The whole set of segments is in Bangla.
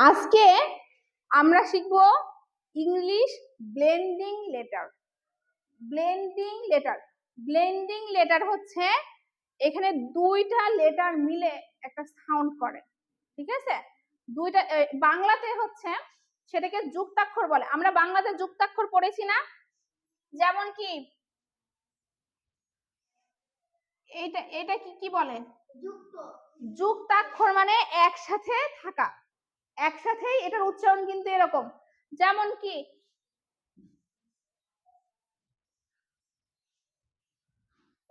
আজকে আমরা শিখব English blending letter. Blending letter হচ্ছে এখানে দুইটা লেটার মিলে একটা সাউন্ড করে, ঠিক আছে? দুইটা বাংলাতে হচ্ছে সেটাকে যুক্তাক্ষর বলে। আমরা বাংলাতে যুক্তাক্ষর পড়েছি না? যেমন কি এটা এটা কি বলে? যুক্তাক্ষর মানে একসাথে থাকা, একসাথেই এটার উচ্চারণ কিন্তু এরকম। যেমন কি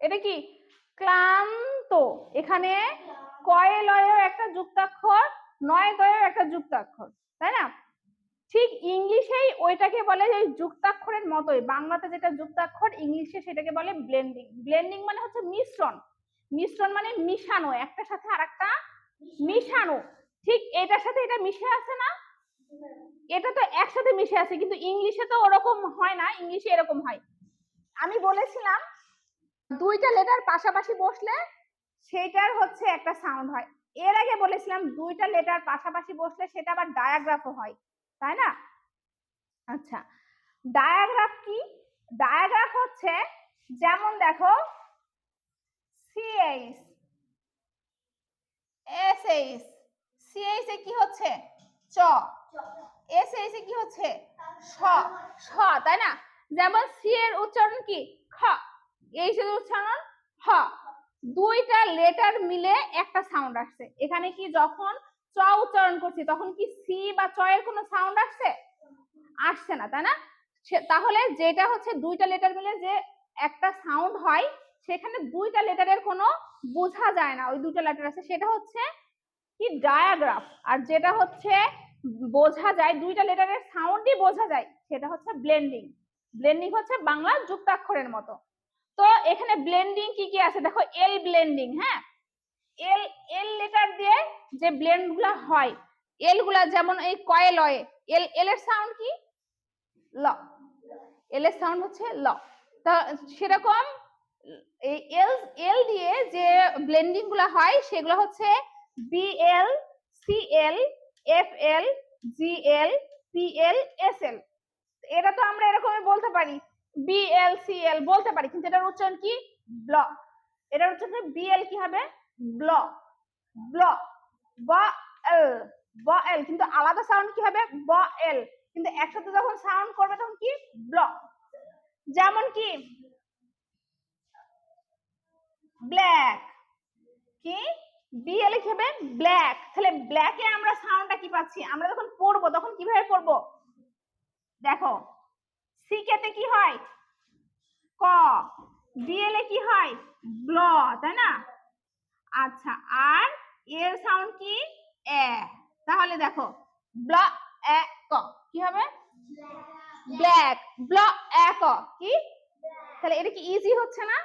এটা কি ক্লান্ত, এখানে কয়ে লয়েও একটা যুক্তাক্ষর, নয় দয়েও একটা যুক্তাক্ষর, তাই না? ঠিক ইংলিশেই ওইটাকে বলে যে যুক্তাক্ষরের মতোই, বাংলাতে যেটা যুক্তাক্ষর ইংলিশে সেটাকে বলে ব্লেন্ডিং। ব্লেন্ডিং মানে হচ্ছে মিশ্রণ, মিশ্রণ মানে মিশানো, একটা সাথে আরেকটা মিশানো। ঠিক এটার সাথে এটা মিশে আছে না, এটা তো একসাথে মিশে আছে, কিন্তু ইংলিশে তো ওরকম হয় না, ইংলিশে এরকম হয়। আমি বলেছিলাম দুইটা লেটার পাশাপাশি বসলে সেটার হচ্ছে একটা সাউন্ড হয়। এর আগে বলেছিলাম দুইটা লেটার পাশাপাশি বসলে সেটা আবার ডায়াগ্রাফও হয়, তাই না? আচ্ছা, ডায়াগ্রাফ কি? ডায়াগ্রাফ হচ্ছে যেমন দেখো সিএইচ এসএইচ, সিএইচ এ কি হচ্ছে চ, এসএইচ এ কি হচ্ছে স, স, তাই না? যেমন সি এর উচ্চারণ কি খ, এইচ এর উচ্চারণ হ। দুইটা লেটার মিলে একটা সাউন্ড আসছে। এখানে কি যখন চ উচ্চারণ করছি তখন কি সি বা চ এর কোনো সাউন্ড আসছে? আসছে না, তাই না? তাহলে যেটা হচ্ছে দুইটা লেটার মিলে যে একটা সাউন্ড হয়, সেখানে দুইটা লেটারের কোনো বোঝা যায় না ওই দুটো লেটার আছে, সেটা হচ্ছে কি ডায়াগ্রাফ। আর যেটা হচ্ছে বোঝা যায়, দুইটা লেটারের সাউন্ডই বোঝা যায়, সেটা হচ্ছে ব্লেন্ডিং। ব্লেন্ডিং হচ্ছে বাংলা যুক্তাক্ষরের মতো। তো এখানে ব্লেন্ডিং কি কি আছে দেখো, এল ব্লেন্ডিং, হ্যাঁ, এল এল লেটার দিয়ে যে ব্লেন্ড গুলা হয়, এল গুলা যেমন এই কয়ে লয়ে, এল এল এর সাউন্ড কি ল, এল এর সাউন্ড হচ্ছে ল। তা সেরকম এই এল এল দিয়ে যে ব্লেন্ডিং গুলা হয় সেগুলো হচ্ছে BL, CL, FL, GL, PL, SL. এটা তো আমরা এরকমই বলতে পারি, বিএল সিএল বলতে পারি, কিন্তু এটার উচ্চারণ কি ব্ল। এটার উচ্চারণ বিএল কি হবে ব্ল, ব্ল, ব এল, ব এল, কিন্তু আলাদা সাউন্ড কি হবে ব এল, কিন্তু একসাথে যখন সাউন্ড করবে তখন কি ব্ল। যেমন কি ব্ল্যাক, কি বিএল কি হবে ব্ল্যাক। তাহলে ব্ল্যাকে আমরা সাউন্ডটা কি পাচ্ছি? আমরা যখন পড়বো তখন কিভাবে পড়বো দেখো, সি কেতে কি হয় ক, বিএল এ কি হয় ব্ল, তাই না? আচ্ছা, আর এর সাউন্ড কি এ, তাহলে দেখো ব্ল এ ক কি হবে ব্ল্যাক, ব্ল এ ক কি, তাহলে এটা কি ইজি হচ্ছে না?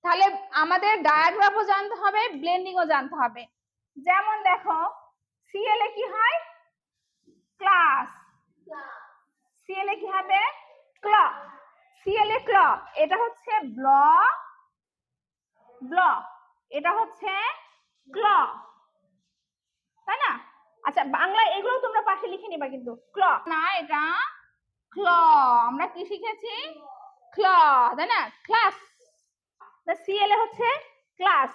তাহলে আমাদের ডায়াগ্রাফও জানতে হবে, ব্লেন্ডিংও জানতে হবে। যেমন দেখো সিএল এ কি হয় ক্লাস, সিএল এ কি হবে ক্ল, সিএল এ ক্ল, এটা হচ্ছে ব্ল, ব্ল, এটা হচ্ছে ক্ল, তাই না? আচ্ছা, বাংলা এগুলো তোমরা পাশে লিখে নিবা কিন্তু, ক্ল না, এটা ক্ল। আমরা কি শিখেছি ক্ল, তাই না? ক্লাস, সিএল এ হচ্ছে ক্লাস।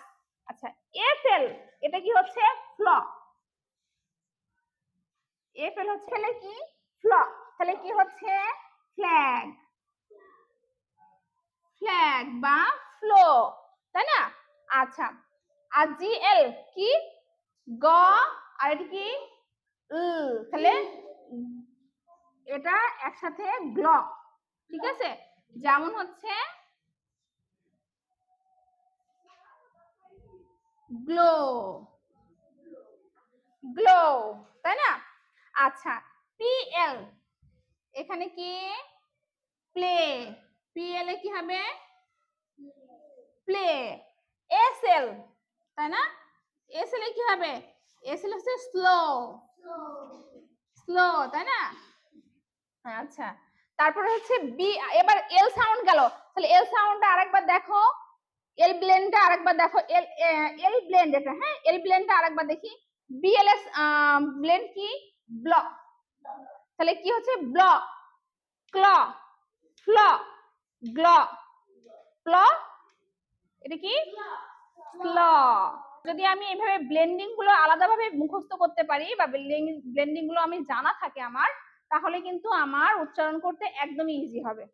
আচ্ছা, এফএল এটা কি হচ্ছে ফ্ল, এফএল হচ্ছে কি ফ্ল, তাহলে কি হচ্ছে ফ্ল্যাগ, ফ্ল্যাগ বা ফ্লো, তাই না? আচ্ছা, আর জিএল কি গ, আর এটা কি তাহলে এটা একসাথে গ্ল, ঠিক আছে? যেমন হচ্ছে গ্লো, গ্লো, তাই না? আচ্ছা, পিএল এখানে কি প্লে, পিএল এ কি হবে প্লে। এসএল, তাই না? এসএল এ কি হবে এসএল হচ্ছে স্লো, স্লো, তাই না? আচ্ছা, তারপরে হচ্ছে বি, এবার এল সাউন্ড গেল, তাহলে এল সাউন্ডটা আরেকবার দেখো, এল ব্লেন্ডটা আরেকবার দেখো, এল এল ব্লেন্ড এটা, হ্যাঁ, এল ব্লেন্ডটা আরেকবার দেখি, বিএলএস ব্লেন্ড কি ব্লক, তাহলে কি হচ্ছে ব্লক, ক্ল, ফ্ল, গ্ল, প্ল, এটা কি স্ল। যদি আমি এইভাবে ব্লেন্ডিং গুলো আলাদাভাবে মুখস্থ করতে পারি বা ব্লেন্ডিং গুলো আমি জানা থাকে আমার, তাহলে কিন্তু আমার উচ্চারণ করতে একদমই ইজি হবে।